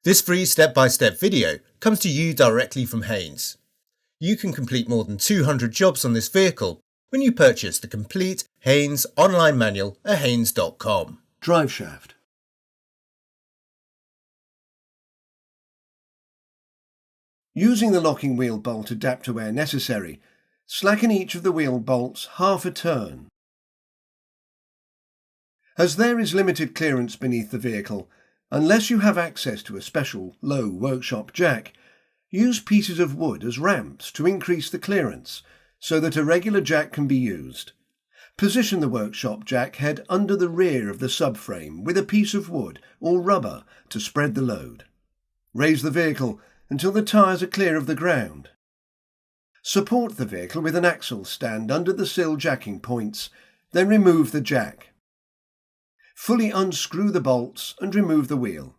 This free step-by-step video comes to you directly from Haynes. You can complete more than 200 jobs on this vehicle when you purchase the complete Haynes online manual at haynes.com. Driveshaft. Using the locking wheel bolt adapter where necessary, slacken each of the wheel bolts half a turn. As there is limited clearance beneath the vehicle, unless you have access to a special low workshop jack, use pieces of wood as ramps to increase the clearance so that a regular jack can be used. Position the workshop jack head under the rear of the subframe with a piece of wood or rubber to spread the load. Raise the vehicle until the tyres are clear of the ground. Support the vehicle with an axle stand under the sill jacking points, then remove the jack. Fully unscrew the bolts and remove the wheel.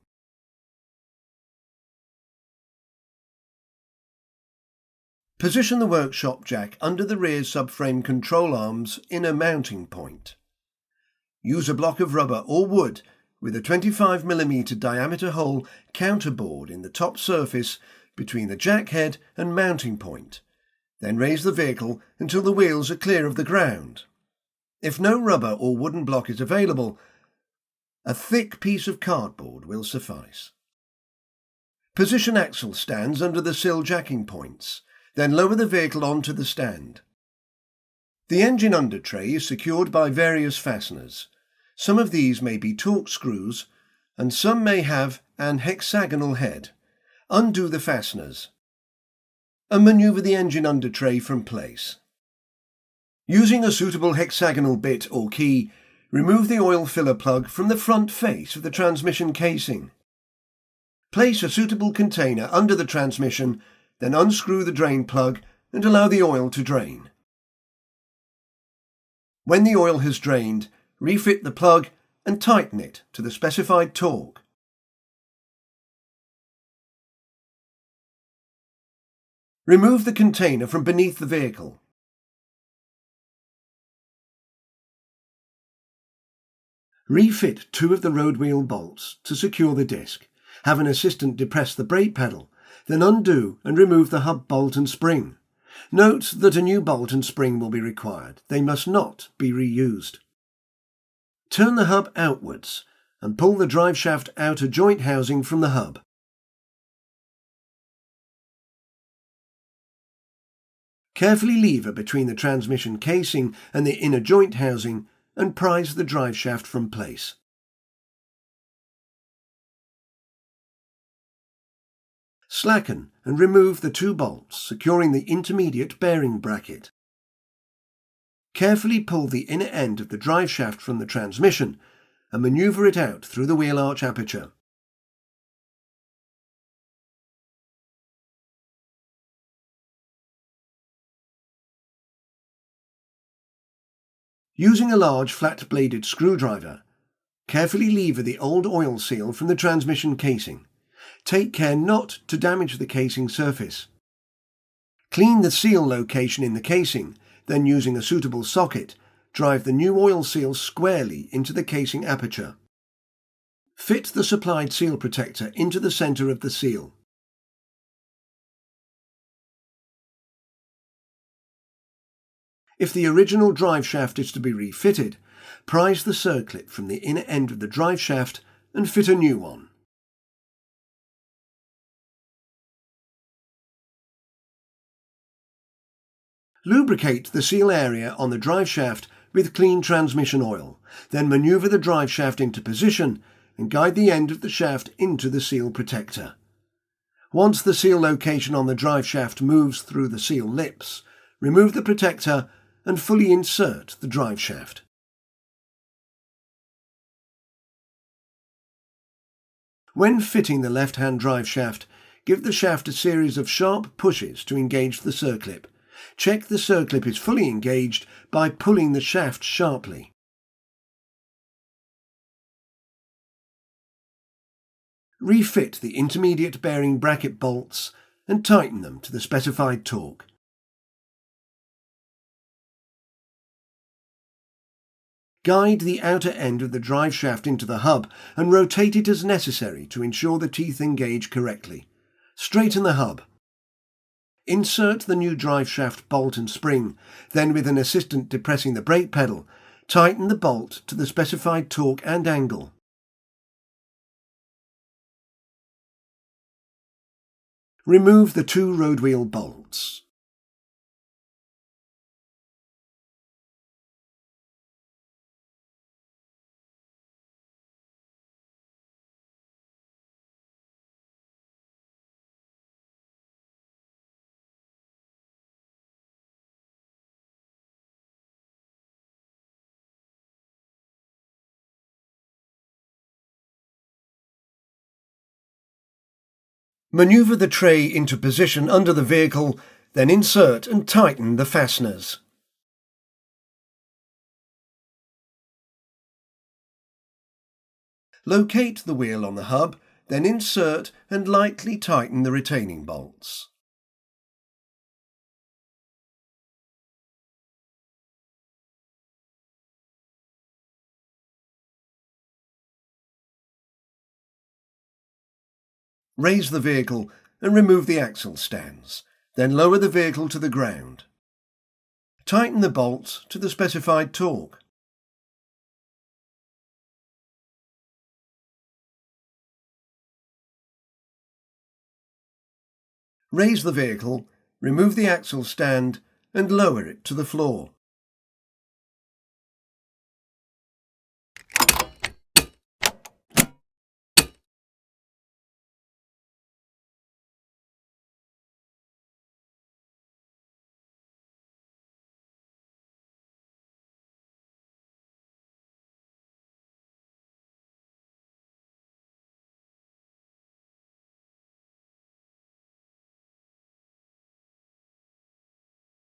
Position the workshop jack under the rear subframe control arm's inner mounting point. Use a block of rubber or wood with a 25mm diameter hole counterbored in the top surface between the jack head and mounting point. Then raise the vehicle until the wheels are clear of the ground. If no rubber or wooden block is available, a thick piece of cardboard will suffice. Position axle stands under the sill jacking points, then lower the vehicle onto the stand. The engine under tray is secured by various fasteners. Some of these may be torque screws, and some may have an hexagonal head. Undo the fasteners and manoeuvre the engine under tray from place. Using a suitable hexagonal bit or key, remove the oil filler plug from the front face of the transmission casing. Place a suitable container under the transmission, then unscrew the drain plug and allow the oil to drain. When the oil has drained, refit the plug and tighten it to the specified torque. Remove the container from beneath the vehicle. Refit 2 of the road wheel bolts to secure the disc. Have an assistant depress the brake pedal, then undo and remove the hub bolt and spring. Note that a new bolt and spring will be required. They must not be reused. Turn the hub outwards and pull the driveshaft outer joint housing from the hub. Carefully lever between the transmission casing and the inner joint housing and prise the driveshaft from place. Slacken and remove the 2 bolts securing the intermediate bearing bracket. Carefully pull the inner end of the driveshaft from the transmission and manoeuvre it out through the wheel arch aperture. Using a large flat-bladed screwdriver, carefully lever the old oil seal from the transmission casing. Take care not to damage the casing surface. Clean the seal location in the casing, then using a suitable socket, drive the new oil seal squarely into the casing aperture. Fit the supplied seal protector into the centre of the seal. If the original driveshaft is to be refitted, prise the circlip from the inner end of the driveshaft and fit a new one. Lubricate the seal area on the driveshaft with clean transmission oil, then manoeuvre the driveshaft into position and guide the end of the shaft into the seal protector. Once the seal location on the driveshaft moves through the seal lips, remove the protector and fully insert the driveshaft. When fitting the left-hand driveshaft, give the shaft a series of sharp pushes to engage the circlip. Check the circlip is fully engaged by pulling the shaft sharply. Refit the intermediate bearing bracket bolts and tighten them to the specified torque. Guide the outer end of the drive shaft into the hub and rotate it as necessary to ensure the teeth engage correctly. Straighten the hub. Insert the new drive shaft bolt and spring, then with an assistant depressing the brake pedal, tighten the bolt to the specified torque and angle. Remove the 2 road wheel bolts. Maneuver the tray into position under the vehicle, then insert and tighten the fasteners. Locate the wheel on the hub, then insert and lightly tighten the retaining bolts. Raise the vehicle and remove the axle stands, then lower the vehicle to the ground. Tighten the bolts to the specified torque. Raise the vehicle, remove the axle stand and lower it to the floor.